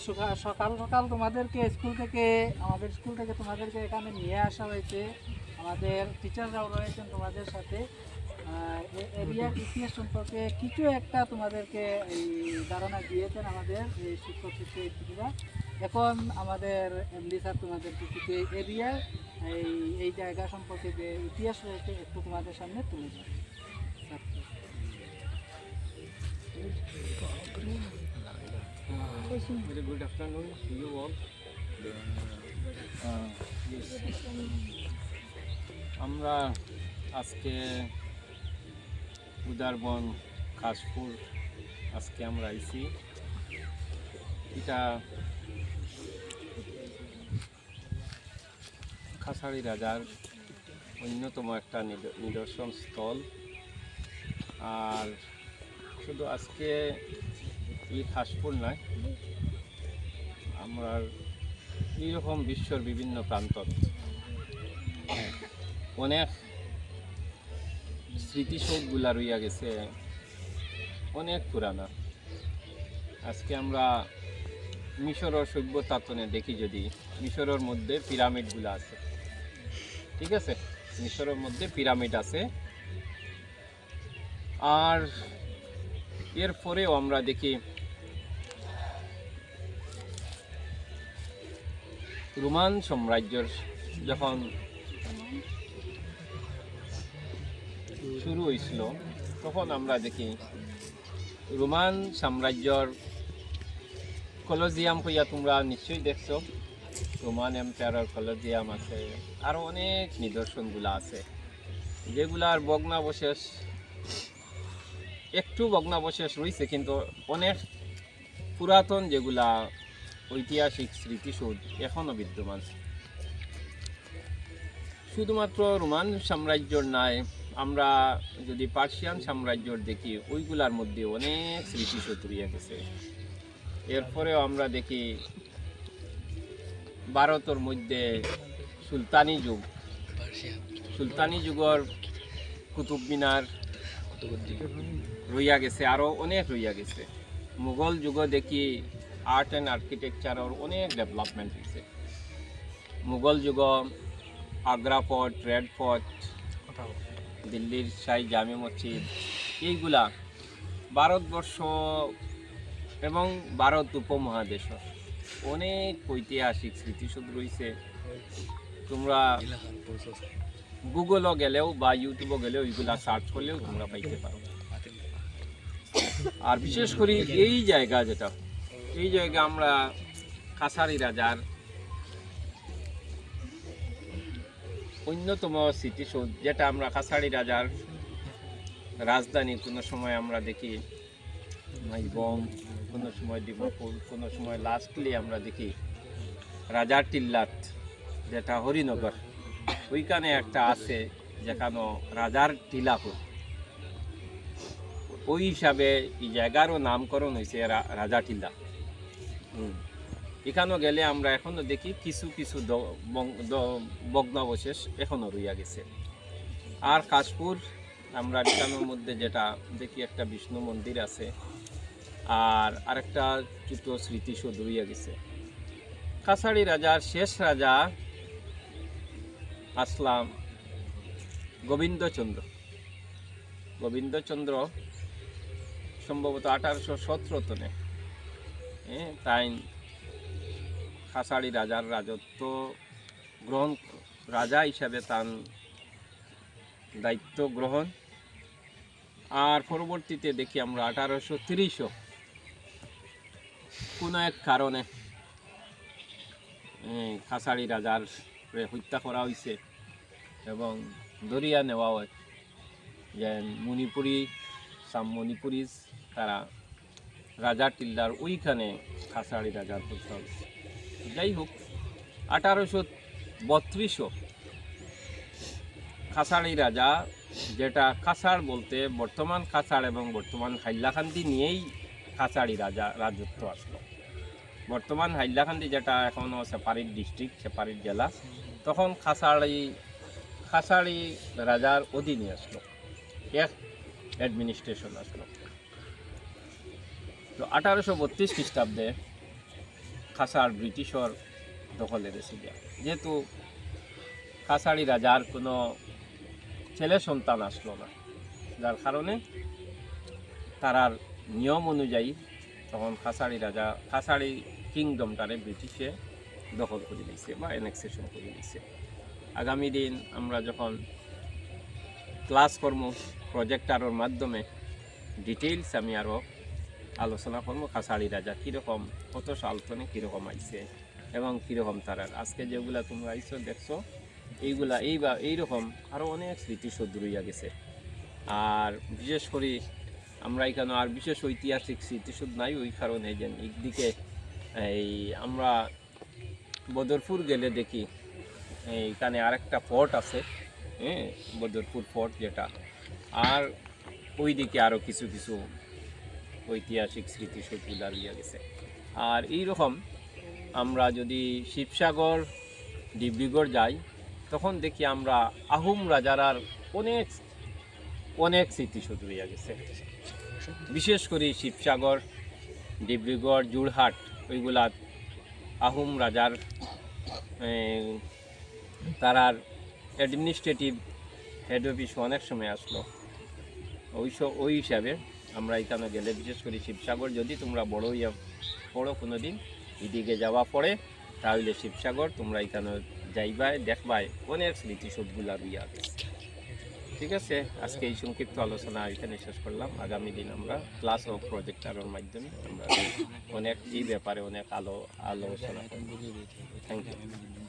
সকাল সকাল তোমাদেরকে আমাদের স্কুল থেকে তোমাদেরকে এখানে নিয়ে আসা হয়েছে। আমাদের টিচাররাও রয়েছেন তোমাদের সাথে। এরিয়ার ইতিহাস সম্পর্কে কিছু একটা তোমাদেরকে এই ধারণা দিয়েছেন আমাদের এই শিক্ষক শিক্ষয়িত্রীরা। এখন আমাদের এমডি স্যার তোমাদেরকে কিছু এরিয়ার এই জায়গা সম্পর্কে যে ইতিহাস রয়েছে একটু তোমাদের সামনে তুলে ধরবে। Very good afternoon to you all. Yes. আমরা আজকে উদারবন কাশপুর আজকে আমরা আইছি। এটা খাসাড়ি রাজার অন্যতম একটা নিদর্শন স্থল। আর শুধু আজকে এই কাশপুর নয়, আমরা এইরকম বিশ্বর বিভিন্ন প্রান্ত অনেক স্মৃতিসৌধগুলা রইয়া গেছে, অনেক পুরানা। আজকে আমরা মিশরের সভ্যতাতনে দেখি, যদি মিশরের মধ্যে পিরামিডগুলো আছে, ঠিক আছে, মিশরের মধ্যে পিরামিড আছে। আর এরপরেও আমরা দেখি রোমান সাম্রাজ্যের যখন শুরু হয়েছিল, তখন আমরা দেখি রোমান সাম্রাজ্যের কলোজিয়াম কইয়া তোমরা নিশ্চয়ই দেখছো। রোমান এম্পায়ারের কলোজিয়াম আছে, আরও অনেক নিদর্শনগুলো আছে, যেগুলার ভগ্নাবশেষ একটু ভগ্নাবশেষ রয়েছে, কিন্তু অনেক পুরাতন যেগুলা ঐতিহাসিক স্মৃতিসৌধ এখনও বিদ্যমান। শুধুমাত্র রোমান সাম্রাজ্যর নয়, আমরা যদি পার্সিয়ান সাম্রাজ্যর দেখি, ওইগুলার মধ্যে অনেক স্মৃতিসৌধ রয়ে গেছে। এরপরেও আমরা দেখি ভারতের মধ্যে সুলতানি যুগের কুতুব মিনার রইয়া গেছে, আরও অনেক রইয়া গেছে। মুঘল যুগে দেখি আর্ট অ্যান্ড আর্কিটেকচারের অনেক ডেভেলপমেন্ট হয়েছে। মুঘল যুগ আগ্রা ফোর্ট, রেড ফোর্ট, দিল্লির শাহী জামে মসজিদ, এইগুলা ভারতবর্ষ এবং ভারত উপমহাদেশের অনেক ঐতিহাসিক স্মৃতিসৌধ রয়েছে। তোমরা গুগলও গেলেও বা ইউটিউবও গেলেও এইগুলা সার্চ করলেও তোমরা পাইতে পারো। আর বিশেষ করে এই জায়গা আমরা খাসাড়ি রাজার অন্যতম স্মৃতিসৌধ, যেটা আমরা খাসাড়ি রাজার রাজধানী। কোনো সময় আমরা দেখি মাইবং, কোনো সময় ডিমাপুর, কোনো সময় লাস্টলি আমরা দেখি রাজার টিল্লাত, যেটা হরিনগর, ওইখানে একটা আছে যেখানে রাজার টিলাপুর। ওই হিসাবে এই জায়গারও নামকরণ হয়েছে রাজা টিলা। এখানেও গেলে আমরা এখনও দেখি কিছু কিছু ভগ্নাবশেষ এখনও রইয়া গেছে। আর কাশপুর আমরা এখানের মধ্যে যেটা দেখি, একটা বিষ্ণু মন্দির আছে, আর আরেকটা ছোট স্মৃতিসৌধ রইয়া গেছে। খাসাড়ি রাজার শেষ রাজা আসলাম গোবিন্দচন্দ্র সম্ভবত 1817 তাই খাসাড়ি রাজার রাজত্ব গ্রহণ, রাজা হিসাবে তার দায়িত্ব গ্রহণ। আর পরবর্তীতে দেখি আমরা 1830 কোনো এক কারণে খাসাড়ি রাজার হত্যা করা হয়েছে এবং দরিয়া নেওয়া হয়, যে মণিপুরি তারা রাজার টিল্লার ওইখানে খাসাড়ি রাজার হত্যা হয়েছে। যাই হোক, 1832 খাসাড়ি রাজা, যেটা কাছাড় বলতে বর্তমান কাছাড় এবং বর্তমান হাইলাকান্দি নিয়েই খাসাড়ি রাজত্ব আসলো। বর্তমান হাইলাকান্দি যেটা এখনও সেপারেট ডিস্ট্রিক্ট, সেপারেট জেলা, তখন খাসাড়ি রাজার অধীনে আসলো, এক অ্যাডমিনিস্ট্রেশন আসলো। তো 1832 খ্রিস্টাব্দে খাসার ব্রিটিশর দখলে গেছে গিয়া। যেহেতু খাসাড়ি রাজার কোনো ছেলে সন্তান আসলো না, যার কারণে তারার নিয়ম অনুযায়ী তখন খাসাড়ি কিংডমটারে ব্রিটিশে দখল করে দিয়েছে বা অ্যানেক্সেশন করে দিয়েছে। আগামী দিন আমরা যখন ক্লাস করবো প্রজেক্টারের মাধ্যমে ডিটেইলস আমি আরও আলোচনা করবো খাসাড়ি রাজা কীরকম, কত সাল থেকে কীরকম আইছে এবং কীরকম তারার আজকে যেগুলা তোমরা আইছো দেখছো এইগুলা এইরকম আরও অনেক স্মৃতিসৌধ রইয়া গেছে। আর বিশেষ করে আমরা এখানে আর বিশেষ ঐতিহাসিক স্মৃতিসৌধ নাই, ওই কারণে যে এইদিকে এই আমরা বদরপুর গেলে দেখি এইখানে আরেকটা ফোর্ট আছে, হ্যাঁ, বদরপুর ফোর্ট যেটা, আর ওই দিকে আরও কিছু কিছু ঐতিহাসিক স্মৃতিসৌধগুলা রইয়া গেছে। আর এইরকম আমরা যদি শিবসাগর ডিব্রুগড় যাই তখন দেখি আমরা আহোম রাজার অনেক অনেক স্মৃতিসৌধ রইয়া গেছে। বিশেষ করে শিবসাগর, ডিব্রুগড়, যোরহাট ওইগুলা আহোম রাজার তারার অ্যাডমিনিস্ট্রেটিভ হেড অফিস অনেক সময় আসলো। ওই হিসাবে আমরা এখানে গেলে বিশেষ করে শিবসাগর যদি তোমরা বড় হইয়া পড়ো কোনো দিন এদিকে যাওয়া পড়ে তাহলে শিবসাগর তোমরা এখানে যাইবাই দেখবাই অনেক স্মৃতিসৌধগুলা রইয়া গেছে। ঠিক আছে, আজকে এই সংক্ষিপ্ত আলোচনা এখানে শেষ করলাম। আগামী দিন আমরা ক্লাস ও প্রজেক্টারের মাধ্যমে আমরা অনেক এই ব্যাপারে অনেক আলোচনা করব। Thank you.